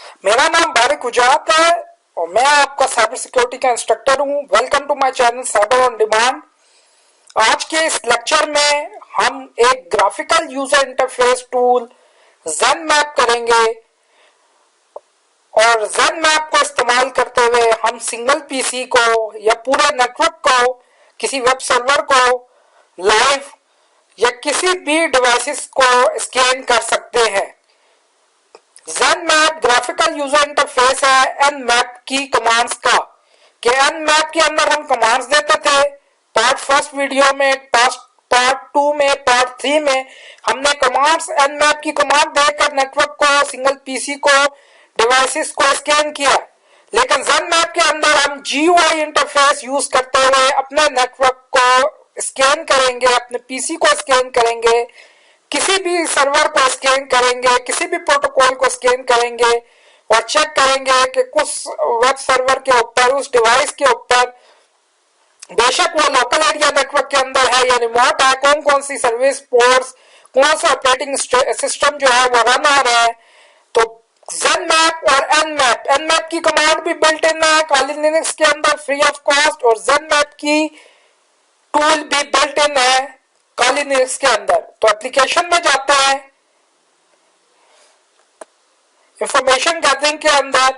मेरा नाम बारिक उजात है और मैं आपका साइबर सिक्योरिटी का इंस्ट्रक्टर हूं। Welcome to my channel cyber on demand. आज के इस लेक्चर में हम एक graphical user interface tool Zenmap करेंगे और ज़ेनमैप को इस्तेमाल करते हुए हम सिंगल पीसी को या पूरे नेटवर्क को, किसी वेब सर्वर को लाइव या किसी भी डिवाइसेस को स्कैन कर सकते हैं। ज़ेनमैप ग्राफिकल यूजर इंटरफेस है nmap की कमांड्स का। कि nmap के अंदर हम कमांड्स देते थे। पार्ट फर्स्ट वीडियो में, पार्ट 2 में, पार्ट 3 में हमने कमांड्स nmap की कमांड देकर नेटवर्क को, सिंगल पीसी को, डिवाइसेस को स्कैन किया। लेकिन ज़ेनमैप के अंदर हम GUI इंटरफेस यूज करते हुए अपने नेटवर्क को स्कैन करेंगे, अपने पीसी को स्कैन करेंगे, किसी भी सर्वर को स्कैन करेंगे, किसी भी प्रोटोकॉल को स्कैन करेंगे और चेक करेंगे कि कुछ वेब सर्वर के ऊपर, उस डिवाइस के ऊपर, बेशक वो लोकल एरिया नेटवर्क के अंदर है या रिमोट है, कौन कौन सी सर्विस पोर्ट्स, कौन सा ऑपरेटिंग सिस्टम जो है वो रन आ रहा है। तो ज़ेनमैप और nmap की कमांड भी बिल्ट इन है काली लिनक्स के अंदर फ्री ऑफ कॉस्ट, और ज़ेनमैप की टूल भी बिल्ट इन है काली लिनक्स के अंदर। तो एप्लीकेशन में जाते हैं, इंफॉर्मेशन गैदरिंग के अंदर,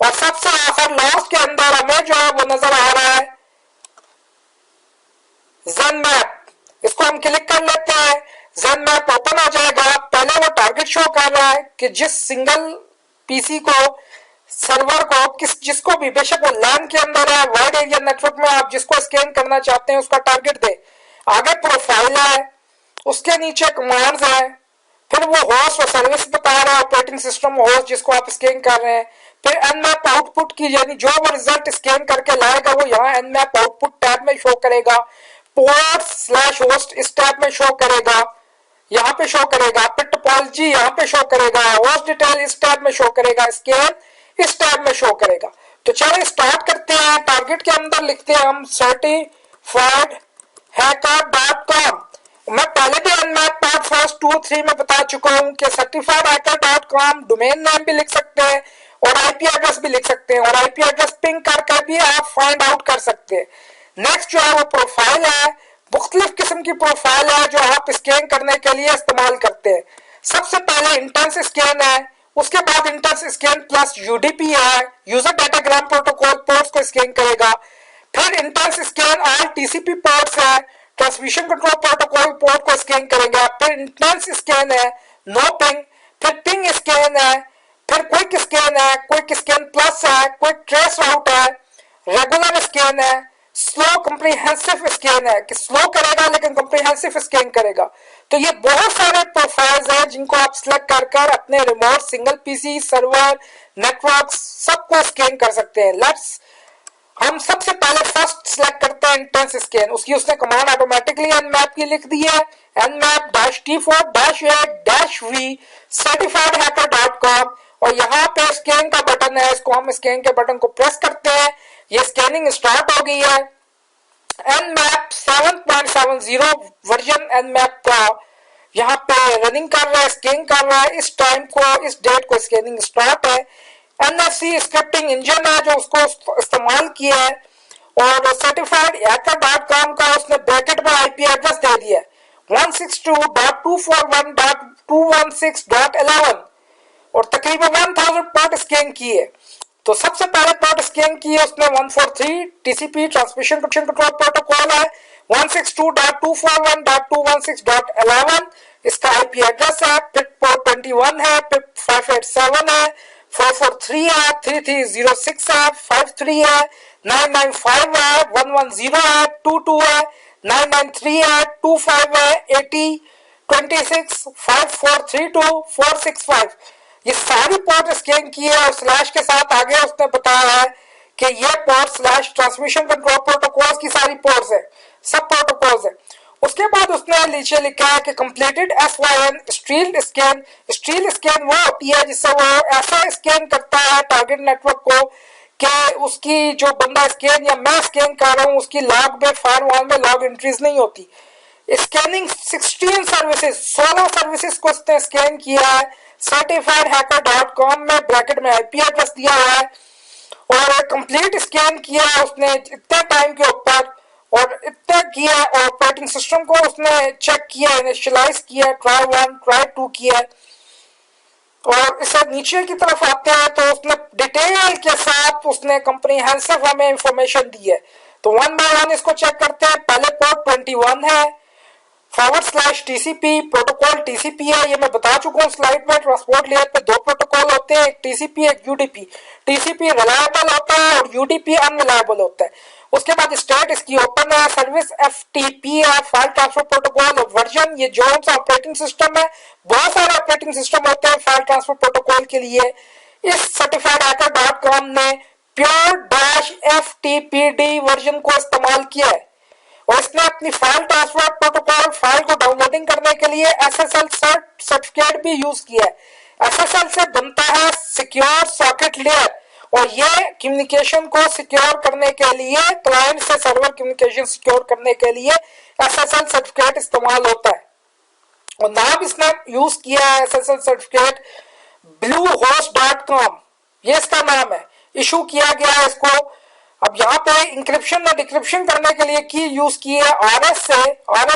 और सबसे आखिर लास्ट के अंदर हमें जो है वो नजर आ रहा है ज़ेनमैप। इसको हम क्लिक कर लेते हैं, ज़ेनमैप ओपन हो जाएगा। पहले वो टारगेट शो कर रहा है कि जिस सिंगल पीसी को, सर्वर को, जिसको भी, बेशक वो लैन के अंदर है, वाइड एरिया नेटवर्क में, आप जिसको स्कैन करना चाहते हैं उसका टारगेट दे। आगे प्रोफाइल है, उसके नीचे कमांड्स है, फिर वो होस्ट और सर्विस बता रहा है, ऑपरेटिंग सिस्टम होस्ट जिसको आप स्कैन कर रहे हैं। फिर nmap आउटपुट की, यानी जो वो रिजल्ट स्कैन करके लाएगा वो यहाँ nmap आउटपुट टैब में शो करेगा। पोर्ट/होस्ट इस टैब में शो करेगा, यहाँ पे शो करेगा। फिर टोपोलॉजी यहाँ पे शो करेगा, होस्ट डिटेल इस टैब में शो करेगा, स्कैन इस टैब में शो करेगा। तो चलिए स्टार्ट करते हैं। टारगेट के अंदर लिखते हैं हम certifiedhacker.com। मैं पहले भी nmap पार्ट फर्स्ट 2, 3 में बता चुका हूं कि certifiedhacker.com डोमेन नेम भी लिख सकते हैं और आईपी एड्रेस भी लिख सकते हैं, और आईपी एड्रेस पिंग करके भी आप फाइंड आउट कर सकते हैं। नेक्स्ट जो है वो प्रोफाइल है। मुख्तलिफ किस्म की प्रोफाइल है जो आप स्कैन करने के लिए इस्तेमाल करते हैं। सबसे पहले इंटेंस स्कैन है, उसके बाद इंटेंस स्कैन प्लस यूडीपी है, यूजर डाटाग्राम प्रोटोकॉल पोर्ट्स को स्कैन करेगा। फिर intense scan all TCP ports है, ट्रांसमिशन कंट्रोल प्रोटोकॉल पोर्ट को स्कैन करेगा। फिर इंटेंस स्कैन है, नो पिंग। फिर पिंग स्कैन है, फिर क्विक स्कैन है, क्विक स्कैन प्लस है, क्विक ट्रेस आउट है, रेगुलर स्कैन है, स्लो कॉम्प्रिहेंसिव स्कैन है कि स्लो करेगा लेकिन कॉम्प्रिहेंसिव स्कैन करेगा। तो ये बहुत सारे प्रोफाइल्स हैं जिनको आप सिलेक्ट कर अपने remote, single PC, server, network सबको स्कैन कर सकते हैं। हम सबसे पहले फर्स्ट सिलेक्ट करते हैं इंटेंस स्कैन। उसकी उसने कमांड ऑटोमेटिकली nmap की लिख दी है, nmap-t4-a-v certifiedhacker.com, और यहाँ पे स्कैन का बटन है, इसको हम स्कैन के बटन को प्रेस करते हैं। ये स्कैनिंग स्टार्ट हो गई है। nmap 7.70 वर्जन nmap का यहाँ पे रनिंग कर रहा है, स्कैन कर रहा है। इस टाइम को, इस डेट को स्कैनिंग स्टार्ट है। NFC स्क्रिप्टिंग इंजन है जो उसको इस्तेमाल किया है, और certifiedhacker.com का उसने ब्रैकेट में आईपी एड्रेस दे दिया है 162.241.216.11, और तकरीबन 1000 पोर्ट स्कैन किए। तो सबसे पहले पोर्ट स्कैन किए उसने 143 TCP ट्रांसमिशन कंट्रोल प्रोटोकॉल है, 162.241.216.11 इसका आईपी एड्रेस है। फिर पोर्ट 21 है, फिर 587 है, 443 है, 3306 है, 53 है, 995 है, 110 है, 22 है, 993 है, 25 है, 80, 26, 5432, 465 ये सारी पोर्ट स्कैन की है। और स्लैश के साथ आगे उसने बताया है कि ये port slash transmission control protocols की सारी पोर्ट्स है, सब प्रोटोकॉल्स है। उसके बाद उसने नीचे लिखा है कि कंप्लीटेड SYN स्ट्रील स्कैन। स्ट्रील स्कैन वो होती है जिससे वो ऐसा स्कैन करता है टारगेट नेटवर्क को कि उसकी जो बंदा स्कैन या मैं स्कैन कर रहा हूँ उसकी लॉग में, फायरवॉल में लॉग एंट्रीज नहीं होती। स्कैनिंग 16 सर्विसेज, 16 सर्विसेज को इसने स्कैन किया है। certifiedhacker.com में ब्रैकेट में आईपी एड्रेस दिया हुआ है और कंप्लीट स्कैन किया है उसने इतने टाइम के ऊपर और इतना किया। ऑपरेटिंग सिस्टम को उसने चेक किया, इनिशियलाइज किया, ट्राई 1 ट्राई 2 किया। और इससे नीचे की तरफ आते हैं तो उसने डिटेल के साथ उसने कंप्रीहेंसिव हमें इंफॉर्मेशन दी है। तो वन बाय वन इसको चेक करते हैं। पहले पोर्ट 21 है, /TCP प्रोटोकॉल TCP है, ये मैं बता चुका हूँ स्लाइड में। ट्रांसपोर्ट लेयर पे दो प्रोटोकॉल होते हैं, एक TCP एक UDP। TCP रिलायबल होता है और UDP अनरिलायबल होता है। उसके बाद स्टेट इसकी ओपन है, सर्विस FTP है, फाइल ट्रांसफर प्रोटोकॉल। वर्जन ये जो सा ऑपरेटिंग सिस्टम है, बहुत सारे ऑपरेटिंग सिस्टम होते हैं फाइल ट्रांसफर प्रोटोकॉल के लिए। इस certifiedhacker.com ने pure-ftpd वर्जन को इस्तेमाल किया है और इसने अपनी फाइल ट्रांसफर प्रोटोकॉल फाइल को डाउनलोडिंग करने के लिए SSL सर्टिफिकेट भी यूज किया है। SSL से बनता है सिक्योर सॉकेट लेयर और ये कम्युनिकेशन को सिक्योर करने के लिए, क्लाइंट से सर्वर कम्युनिकेशन सिक्योर करने के लिए SSL सर्टिफिकेट इस्तेमाल होता है। और नाम इसने यूज किया है SSL सर्टिफिकेट bluehost.com, ये इसका नाम है, इशू किया गया है इसको। अब यहाँ पे इंक्रिप्शन और डिक्रिप्शन करने के लिए की यूज की है RS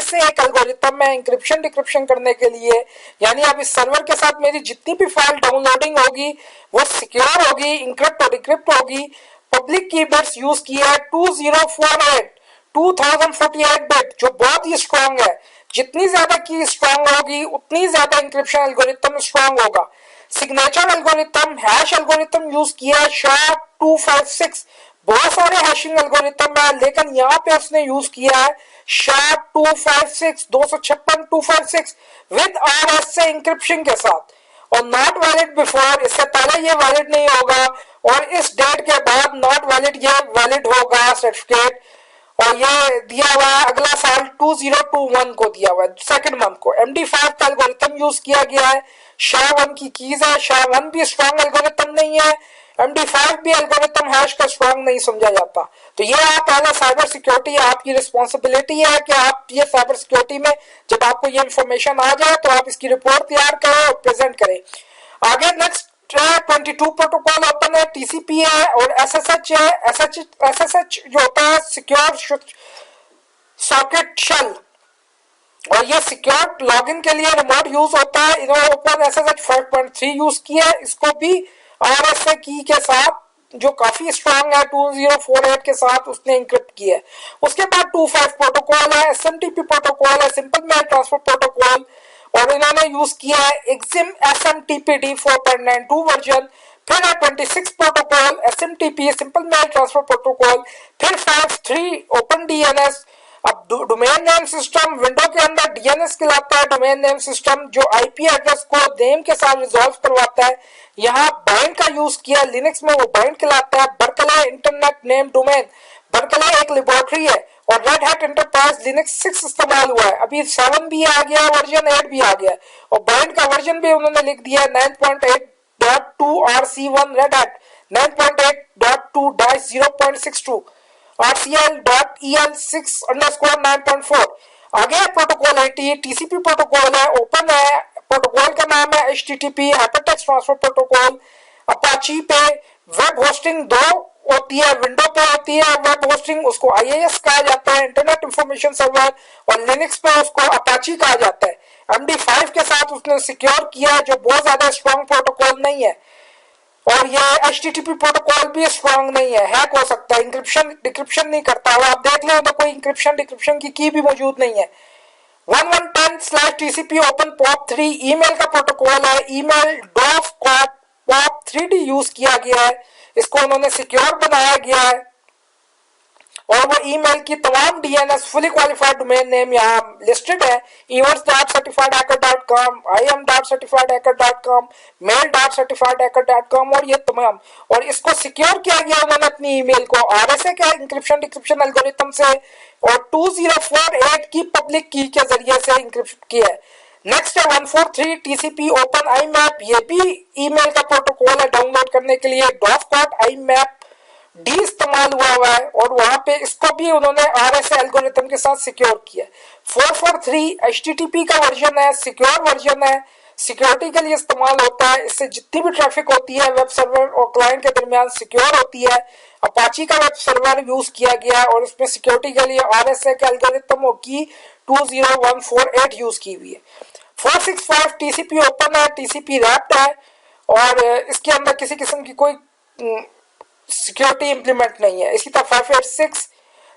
से एक एल्गोरिथम है इंक्रिप्शन डिक्रिप्शन करने के लिए। यानी अब इस सर्वर के साथ मेरी जितनी भी फाइल डाउनलोडिंग होगी वो सिक्योर होगी, इंक्रिप्ट और डिक्रिप्ट होगी। पब्लिक की बिट्स यूज की है 2048 बिट जो बहुत ही स्ट्रॉन्ग है। जितनी ज्यादा की स्ट्रॉन्ग होगी उतनी ज्यादा इंक्रिप्शन एल्गोरिथम स्ट्रॉन्ग होगा। Signature algorithm hash algorithm use किया है SHA-256। बहुत सारे हैशिंग एल्गोरिथम है लेकिन यहाँ पे उसने यूज किया है SHA-256 256 विद RS से इंक्रिप्शन के साथ और नॉट वैलिड बिफोर, इससे पहले ये वैलिड नहीं होगा और इस डेट के बाद नॉट वैलिड ये वैलिड होगा सर्टिफिकेट। और ये दिया हुआ है अगला साल 2021 को दिया हुआ है, सेकंड मंथ को। MD5 का एल्गोरिथम यूज किया गया है। SHA-1 की कीज है। SHA-1 भी स्ट्रॉन्ग एल्गोरिथम नहीं है, MD5 भी एल्गोरिथम हैश का स्ट्रॉन्ग नहीं समझा जाता। तो ये आप पहले साइबर सिक्योरिटी आपकी रिस्पॉन्सिबिलिटी है कि आप ये साइबर सिक्योरिटी में जब आपको ये इंफॉर्मेशन आ जाए तो आप इसकी रिपोर्ट तैयार करें और प्रेजेंट करें। आगे नेक्स्ट 22 प्रोटोकॉल ओपन है, TCP है और SSH है। SSH जो होता है सिक्योर सॉकेट शेल और ये सिक्योर लॉगिन के लिए रिमोट यूज होता है। इन्होंने ओपन SSH 5.3 यूज किया है, इसको भी RSA की के साथ जो काफी स्ट्रांग है 2048 के साथ उसने इंक्रिप्ट किया है। उसके बाद 25 प्रोटोकॉल है, SMTP प्रोटोकॉल है, सिंपल मेल ट्रांसफर प्रोटोकॉल और इन्होंने यूज किया है EXIM SMTPD 4.92 वर्जन। फिर है 26 protocol SMTP simple mail transfer protocol. फिर 53 ओपन DNS। अब डोमेन नेम सिस्टम विंडो के अंदर DNS कहलाता है डोमेन नेम सिस्टम, जो IP एड्रेस को नेम के साथ रिजॉल्व करवाता है। यहाँ बाइंड का यूज किया, लिनक्स में वो बाइंड कहलाता है। Berkeley internet name domain, Berkeley एक लेबोरेटरी है और रेड हैट एंटरप्राइज लिनक्स 6 इस्तेमाल हुआ है। अभी 7 भी आ गया, वर्जन 8 भी आ गया और बाइंड का वर्जन भी उन्होंने लिख दिया 9.8.2 RC1 रेड हैट, 9.8.2-0.62 RCL.EL6_9.4। आगे प्रोटोकॉल 80 TCP प्रोटोकॉल है, ओपन है। प्रोटोकॉल का नाम है HTTP hypertext transfer protocol. Apache पे वेब होस्टिंग 2 होती है, विंडो पे होती है वेब होस्टिंग, उसको IIS कहा जाता है, इंटरनेट इंफॉर्मेशन सर्वर, और लिनक्स पे उसको अपाची कहा जाता है। MD5 के साथ उसने सिक्योर किया जो बहुत ज्यादा स्ट्रॉन्ग प्रोटोकॉल नहीं है और ये HTTP प्रोटोकॉल भी स्ट्रॉन्ग नहीं है, हैक हो सकता है, इंक्रिप्शन डिक्रिप्शन नहीं करता। और आप देख लें तो कोई इंक्रिप्शन डिक्रिप्शन की भी मौजूद नहीं है। 1110/TCP ओपन POP3 ईमेल का प्रोटोकॉल है, ईमेल डॉफ POP3D यूज किया गया है, इसको उन्होंने सिक्योर बनाया गया है और वो ईमेल की तमाम DNS fully qualified domain name यहाँ लिस्टेड है। events.certifiedhacker.com, im.certifiedhacker.com, mail.certifiedhacker.com और ये तमाम, और इसको सिक्योर किया गया उन्होंने अपनी ईमेल को RSA के इंक्रिप्शन डिक्रिप्शन एल्गोरिथम से और 2048 की पब्लिक की के जरिए से इंक्रिप्ट किया है। नेक्स्ट है 143 TCP ओपन IMAP, ये भी ईमेल का प्रोटोकॉल है डाउनलोड करने के लिए। डॉफकॉट IMAP डी इस्तेमाल हुआ है और वहां पे इसको भी उन्होंने RSA एल्गोरिथम के साथ सिक्योर किया। 443 HTTP का वर्जन है, सिक्योर वर्जन है, सिक्योरिटी के लिए इस्तेमाल होता है। इससे जितनी भी ट्रैफिक होती है वेब सर्वर और क्लाइंट के दरमियान सिक्योर होती है। अपाची का वेब सर्वर यूज किया गया और इसमें सिक्योरिटी के लिए RSA के एल्गोरिथम की 20148 यूज की हुई है। 465 TCP ओपन है, TCP रैप्ड है और इसके अंदर किसी किस्म की कोई सिक्योरिटी इंप्लीमेंट नहीं है। इसी तरह 586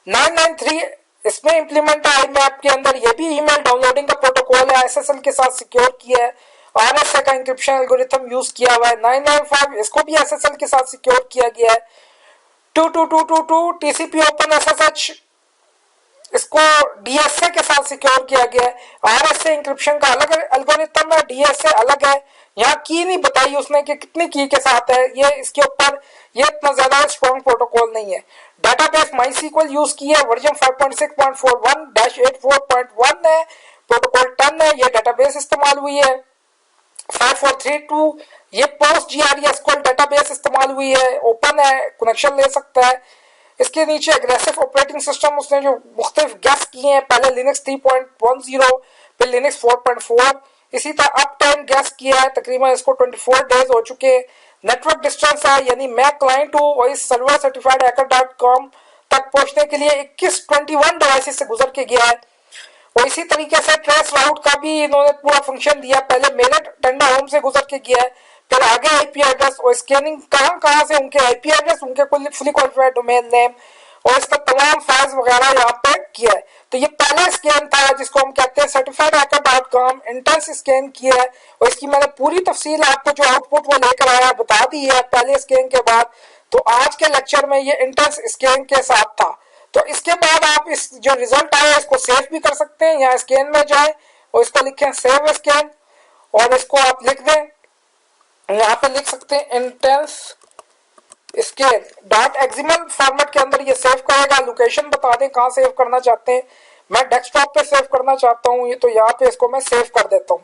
993 इसमें इंप्लीमेंट है IMAP के अंदर, ये भी ईमेल डाउनलोडिंग का प्रोटोकॉल है, SSL के साथ सिक्योर किया है, RSA का इंक्रिप्शन एल्गोरिथम यूज किया हुआ है। 995 इसको भी SSL के साथ सिक्योर किया गया है। 22222 TCP ओपन SSH इसको DSA के साथ सिक्योर किया गया है। RSA इंक्रिप्शन का अलग एल्गोरिथम है, DSA अलग है। यहाँ की नहीं बताई उसने कि कितनी की के साथ है, ये इसके ऊपर ये इतना ज्यादा स्ट्रॉन्ग प्रोटोकॉल नहीं है। डेटाबेस MySQL यूज की है, वर्जन 5.6.41-84.1 है, प्रोटोकॉल 10 है, ये डेटाबेस इस्तेमाल हुई है। 5432 ये पोस्ट GRE डेटाबेस इस्तेमाल हुई है, ओपन है, कनेक्शन ले सकता है। इसके नीचे एग्रेसिव ऑपरेटिंग सिस्टम उसने जो मुख्तलिफ गैस किए हैं, पहले लिनक्स 3.10 फिर लिनक्स 4.4, इसी तरह अप टाइम गैस किया है, तकरीबन इसको 24 डेज हो चुके हैं। नेटवर्क डिस्टेंस है, यानी मैं क्लाइंट हूँ और इस सर्वर सर्टिफाइड हैकर.com तक पहुंचने के लिए 21 डिवाइसेस से गुजर के गया है। और इसी तरीके से ट्रेस राउट का भी इन्होंने पूरा फंक्शन दिया, पहले मेरे टेंडा होम से गुजर के गया है, फिर आगे IP एड्रेस और स्कैनिंग कहां से उनके IP एड्रेस, उनके फुली क्वालिफाइड डोमेन नेम और इसका तमाम फाइल्स वगैरह यहाँ पे किया है। तो ये पहला स्कैन था जिसको हम कहते हैं सर्टिफाइड हैकर.com इंटेंस स्कैन किया है और इसकी मैंने पूरी तफसील आपको जो आउटपुट वो लेकर आया बता दी है पहले स्कैन के बाद। तो आज के लेक्चर में ये इंटेंस स्कैन के साथ था। तो इसके बाद आप इस जो रिजल्ट आया इसको सेव भी कर सकते हैं, यहाँ स्कैन में जाए और इसको लिखें सेव स्कैन और इसको आप लिख दें, यहाँ पे लिख सकते हैं इंटेंस स्कैन .xml फॉर्मेट के अंदर ये सेव करेगा। लोकेशन बता दें कहाँ सेव करना चाहते हैं, मैं डेस्कटॉप पे सेव करना चाहता हूँ, ये तो यहाँ पे इसको मैं सेव कर देता हूँ।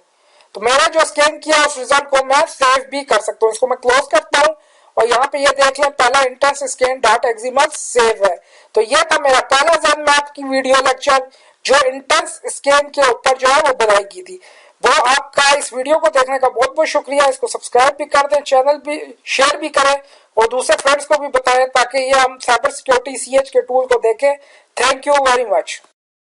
तो मैंने जो स्कैन किया उस रिजल्ट को मैं सेव भी कर सकता हूँ। इसको मैं क्लोज करता हूँ और यहाँ पे ये देख लें पहला इंटेंस स्कैन .xml सेव है। तो ये था मेरा पहला ZenMap की वीडियो लेक्चर जो इंटेंस स्कैन के ऊपर जो है वो बनाई गई थी। वो आपका इस वीडियो को देखने का बहुत बहुत शुक्रिया। इसको सब्सक्राइब भी कर दें, चैनल भी शेयर भी करें और दूसरे फ्रेंड्स को भी बताएं ताकि ये हम साइबर सिक्योरिटी CH के टूल को देखें। Thank you very much.